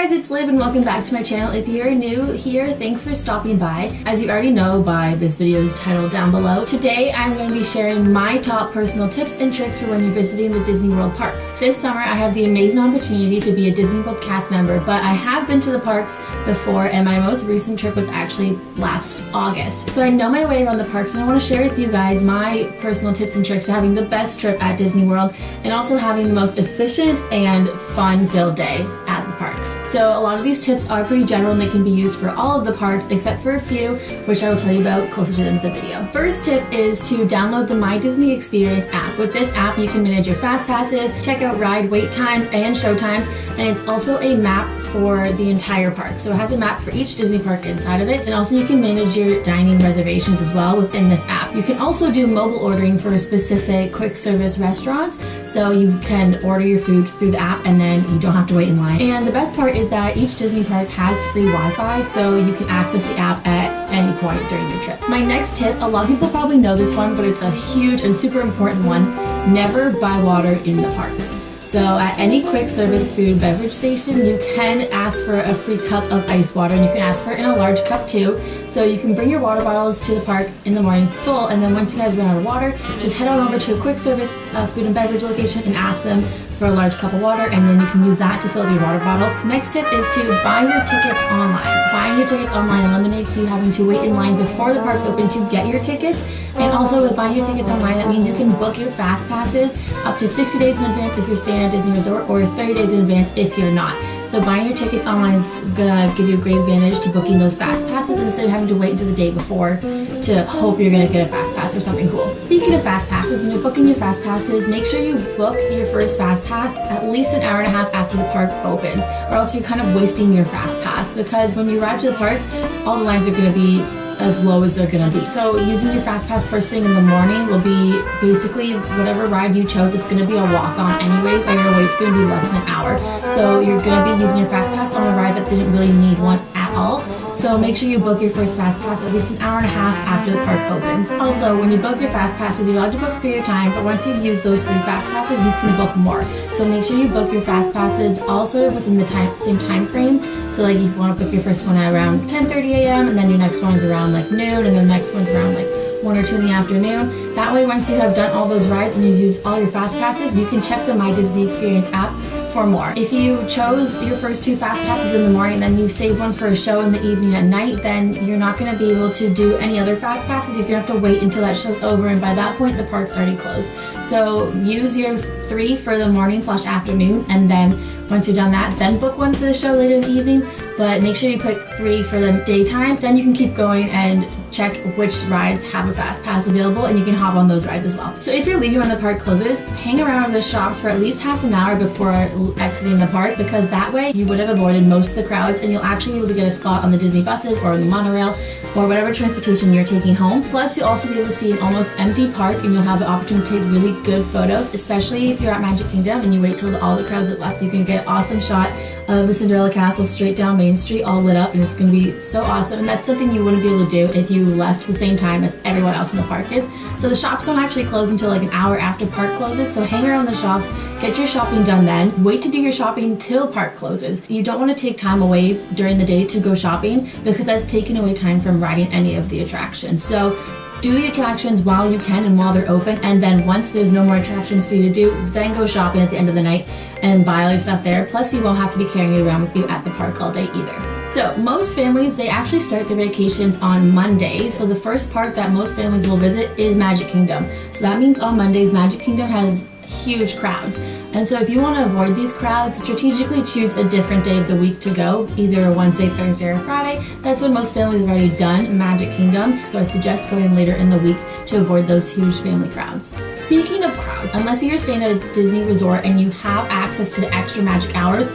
It's Liv and welcome back to my channel. If you're new here, thanks for stopping by. As you already know by this video's title down below, today I'm going to be sharing my top personal tips and tricks for when you're visiting the Disney World parks. This summer I have the amazing opportunity to be a Disney World cast member, but I have been to the parks before and my most recent trip was actually last August. So I know my way around the parks and I want to share with you guys my personal tips and tricks to having the best trip at Disney World and also having the most efficient and fun-filled day at the parks. So a lot of these tips are pretty general and they can be used for all of the parks except for a few, which I will tell you about closer to the end of the video. First tip is to download the My Disney Experience app. With this app you can manage your fast passes, check out ride wait times and show times, and it's also a map for the entire park. So it has a map for each Disney park inside of it, and also you can manage your dining reservations as well within this app. You can also do mobile ordering for specific quick service restaurants, so you can order your food through the app and then you don't have to wait in line. And the best part is that each Disney park has free Wi-Fi, so you can access the app at any point during your trip. My next tip, a lot of people probably know this one, but it's a huge and super important one: never buy water in the parks. So at any quick service food and beverage station, you can ask for a free cup of ice water, and you can ask for it in a large cup too. So you can bring your water bottles to the park in the morning full, and then once you guys run out of water, just head on over to a quick service food and beverage location and ask them for a large cup of water, and then you can use that to fill up your water bottle. Next tip is to buy your tickets online. Buying your tickets online eliminates you having to wait in line before the park open to get your tickets. And also with buying your tickets online, that means you can book your fast passes up to 60 days in advance if you're staying at Disney Resort, or 30 days in advance if you're not. So buying your tickets online is gonna give you a great advantage to booking those fast passes instead of having to wait until the day before to hope you're gonna get a fast pass or something cool. Speaking of fast passes, when you're booking your fast passes, make sure you book your first fast pass at least an hour and a half after the park opens, or else you're kind of wasting your fast pass, because when you arrive to the park, all the lines are gonna be as low as they're gonna be. So using your fast pass first thing in the morning will be basically whatever ride you chose. It's gonna be a walk-on anyways, or your wait's gonna be less than an hour. So you're gonna be using your fast pass on a ride that didn't really need one at all. So make sure you book your first fast pass at least an hour and a half after the park opens. Also, when you book your fast passes, you're allowed to book for your time, but once you've used those 3 fast passes, you can book more. So make sure you book your fast passes all sort of within the same time frame. So like if you want to book your first one at around 10:30 a.m. and then your next one's around like noon, and then the next one's around like 1 or 2 in the afternoon. That way, once you have done all those rides and you've used all your fast passes, you can check the My Disney Experience app for more. If you chose your first 2 fast passes in the morning, then you save one for a show in the evening at night, then you're not going to be able to do any other fast passes. You're going to have to wait until that show's over, and by that point the park's already closed. So use your 3 for the morning/afternoon, and then once you're done that, then book one for the show later in the evening, but make sure you pick 3 for the daytime. Then you can keep going and check which rides have a fast pass available, and you can hop on those rides as well. So if you're leaving when the park closes, hang around at the shops for at least half an hour before exiting the park, because that way you would have avoided most of the crowds and you'll actually be able to get a spot on the Disney buses or on the monorail or whatever transportation you're taking home. Plus you'll also be able to see an almost empty park, and you'll have the opportunity to take really good photos, especially if you're at Magic Kingdom and you wait till all the crowds have left. You can get an awesome shot of the Cinderella Castle straight down Main Street all lit up, and it's going to be so awesome. And that's something you wouldn't be able to do if you left the same time as everyone else in the park is. So the shops don't actually close until like an hour after park closes, so hang around the shops, get your shopping done then. Wait to do your shopping till park closes. You don't want to take time away during the day to go shopping, because that's taking away time from riding any of the attractions. So do the attractions while you can and while they're open, and then once there's no more attractions for you to do, then go shopping at the end of the night and buy all your stuff there. Plus you won't have to be carrying it around with you at the park all day either. So most families, they actually start their vacations on Mondays. So the first park that most families will visit is Magic Kingdom. So that means on Mondays, Magic Kingdom has huge crowds. And so if you want to avoid these crowds, strategically choose a different day of the week to go, either Wednesday, Thursday, or Friday. That's when most families have already done Magic Kingdom, so I suggest going later in the week to avoid those huge family crowds. Speaking of crowds, unless you're staying at a Disney resort and you have access to the extra magic hours,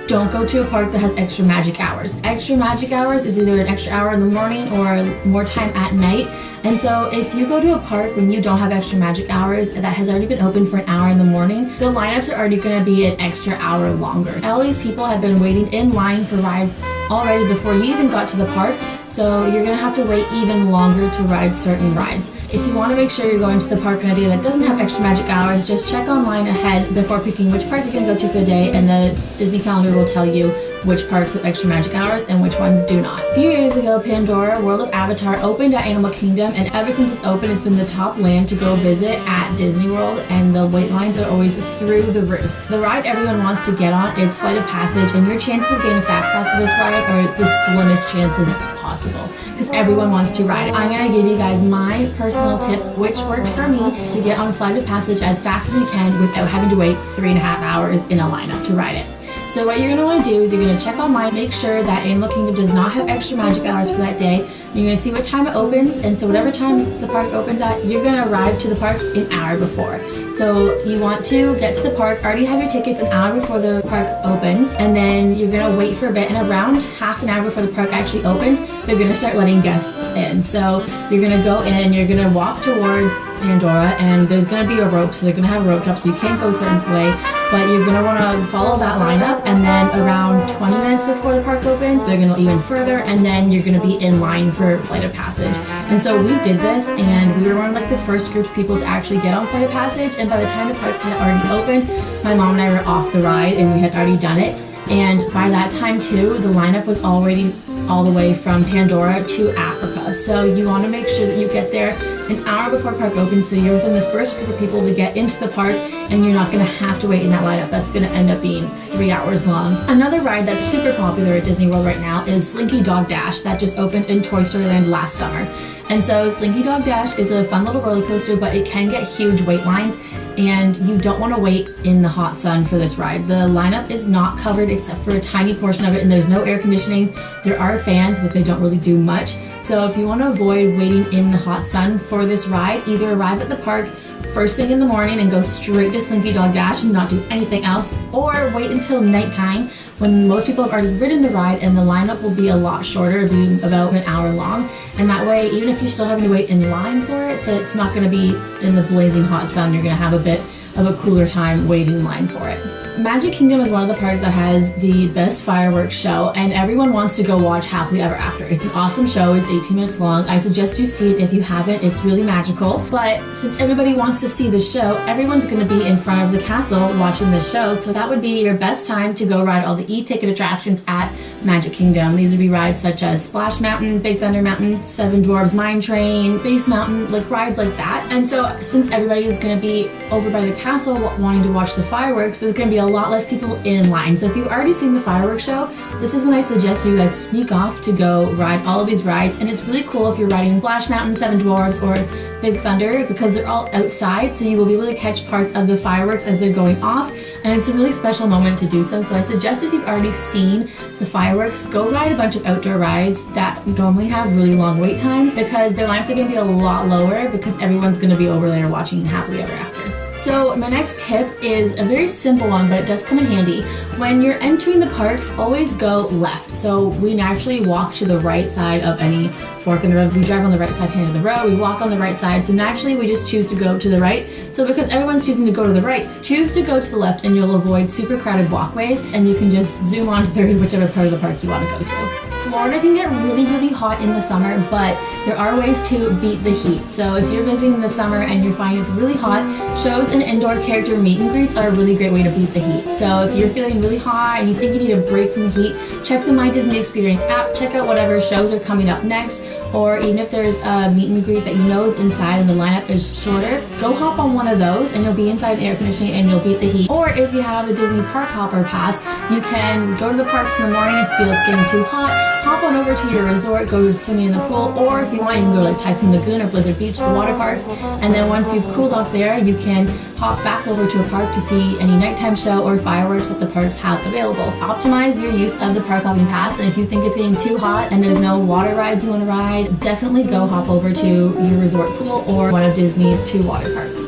don't go to a park that has extra magic hours. Extra magic hours is either an extra hour in the morning or more time at night. And so if you go to a park when you don't have extra magic hours that has already been open for an hour in the morning, the lineups are already going to be an extra hour longer. All these people have been waiting in line for rides already before you even got to the park. so you're gonna have to wait even longer to ride certain rides. If you want to make sure you're going to the park on a day that doesn't have extra magic hours, just check online ahead before picking which park you're gonna go to for the day, and the Disney calendar will tell you which parks have extra magic hours and which ones do not. A few years ago, Pandora World of Avatar opened at Animal Kingdom, and ever since it's opened, it's been the top land to go visit at Disney World, and the wait lines are always through the roof. The ride everyone wants to get on is Flight of Passage, and your chances of getting a fast pass for this ride are the slimmest chances possible because everyone wants to ride it. I'm going to give you guys my personal tip, which worked for me, to get on Flight of Passage as fast as you can without having to wait 3.5 hours in a lineup to ride it. So what you're going to want to do is you're going to check online, make sure that Animal Kingdom does not have extra magic hours for that day. You're going to see what time it opens, and so whatever time the park opens at, you're going to arrive to the park an hour before. So you want to get to the park, already have your tickets an hour before the park opens, and then you're going to wait for a bit, and around half an hour before the park actually opens, they're going to start letting guests in. So you're going to go in and you're going to walk towards Pandora, and there's going to be a rope, so they're going to have a rope drop, so you can't go a certain way, but you're going to want to follow that lineup, and then around 20 minutes before the park opens, they're going to go even further, and then you're going to be in line for Flight of Passage. And so we did this, and we were one of like the first groups of people to actually get on Flight of Passage, and by the time the park had already opened, my mom and I were off the ride, and we had already done it. And by that time too, the lineup was already all the way from Pandora to Africa. So you want to make sure that you get there an hour before park opens, so you're within the first group of people to get into the park, and you're not going to have to wait in that lineup. That's going to end up being 3 hours long. Another ride that's super popular at Disney World right now is Slinky Dog Dash, that just opened in Toy Story Land last summer. And so Slinky Dog Dash is a fun little roller coaster, but it can get huge wait lines, and you don't want to wait in the hot sun for this ride. The lineup is not covered except for a tiny portion of it, and there's no air conditioning. There are fans, but they don't really do much. So if you want to avoid waiting in the hot sun for this ride, either arrive at the park first thing in the morning and go straight to Slinky Dog Dash and not do anything else, or wait until nighttime when most people have already ridden the ride and the lineup will be a lot shorter. It'll be about an hour long, and that way, even if you're still having to wait in line for it, that it's not going to be in the blazing hot sun. You're going to have a bit of a cooler time waiting in line for it. Magic Kingdom is one of the parks that has the best fireworks show, and everyone wants to go watch Happily Ever After. It's an awesome show. It's 18 minutes long. I suggest you see it if you haven't. It's really magical. But since everybody wants to see the show, everyone's going to be in front of the castle watching the show, so that would be your best time to go ride all the e-ticket attractions at Magic Kingdom. These would be rides such as Splash Mountain, Big Thunder Mountain, Seven Dwarfs Mine Train, Face Mountain, like rides like that. And so since everybody is going to be over by the castle wanting to watch the fireworks, there's going to be a lot less people in line. So if you've already seen the fireworks show, this is when I suggest you guys sneak off to go ride all of these rides. And it's really cool if you're riding Splash Mountain, Seven Dwarfs, or Big Thunder, because they're all outside, so you will be able to catch parts of the fireworks as they're going off, and it's a really special moment to do so. So I suggest if you've already seen the fireworks, go ride a bunch of outdoor rides that normally have really long wait times, because their lines are going to be a lot lower because everyone's going to be over there watching Happily Ever After. So my next tip is a very simple one, but it does come in handy. When you're entering the parks, always go left. So we naturally walk to the right side of any fork in the road. We drive on the right side hand of the road, we walk on the right side, so naturally we just choose to go to the right. So because everyone's choosing to go to the right, choose to go to the left, and you'll avoid super crowded walkways, and you can just zoom on to whichever part of the park you want to go to. Florida can get really, really hot in the summer, but there are ways to beat the heat. So if you're visiting in the summer and you're finding it's really hot, shows and indoor character meet and greets are a really great way to beat the heat. So if you're feeling really hot and you think you need a break from the heat, check the My Disney Experience app, check out whatever shows are coming up next, or even if there's a meet and greet that you know is inside and the lineup is shorter, go hop on one of those and you'll be inside the air conditioning and you'll beat the heat. Or if you have the Disney Park Hopper Pass, you can go to the parks in the morning and feel it's getting too hot, hop on over to your resort, go swimming in the pool, or if you want, you can go to like Typhoon Lagoon or Blizzard Beach, the water parks, and then once you've cooled off there, you can hop back over to a park to see any nighttime show or fireworks that the parks have available. Optimize your use of the Park Hopping Pass, and if you think it's getting too hot and there's no water rides you want to ride, definitely go hop over to your resort pool or one of Disney's 2 water parks.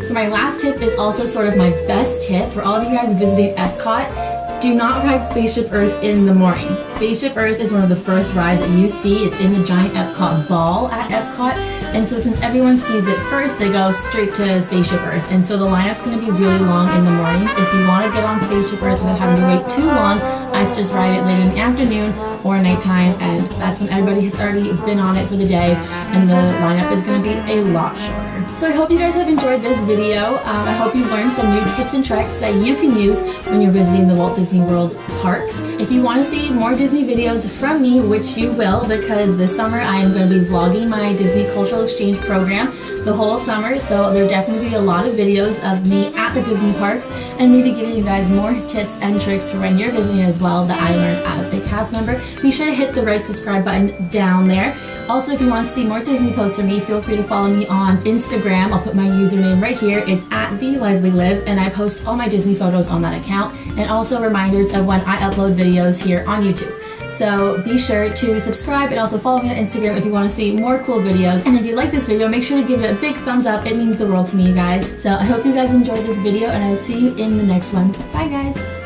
So my last tip is also sort of my best tip for all of you guys visiting Epcot. Do not ride Spaceship Earth in the morning. Spaceship Earth is one of the first rides that you see. It's in the giant Epcot ball at Epcot. And so since everyone sees it first, they go straight to Spaceship Earth. And so the lineup's going to be really long in the mornings. If you want to get on Spaceship Earth without having to wait too long, I just ride it later in the afternoon or nighttime, and that's when everybody has already been on it for the day, and the lineup is going to be a lot shorter. So I hope you guys have enjoyed this video. I hope you learned some new tips and tricks that you can use when you're visiting the Walt Disney World parks. If you want to see more Disney videos from me, which you will, because this summer I am going to be vlogging my Disney Cultural Exchange program the whole summer, so there'll definitely be a lot of videos of me at the Disney parks and maybe giving you guys more tips and tricks for when you're visiting as well that I learned as a cast member. Be sure to hit the red subscribe button down there. Also, if you want to see more Disney posts from me, feel free to follow me on Instagram. I'll put my username right here. It's @TheLivelyLiv, and I post all my Disney photos on that account, and also reminders of when I upload videos here on YouTube. So be sure to subscribe and also follow me on Instagram if you want to see more cool videos. And if you like this video, make sure to give it a big thumbs up. It means the world to me, you guys. So I hope you guys enjoyed this video, and I will see you in the next one. Bye, guys.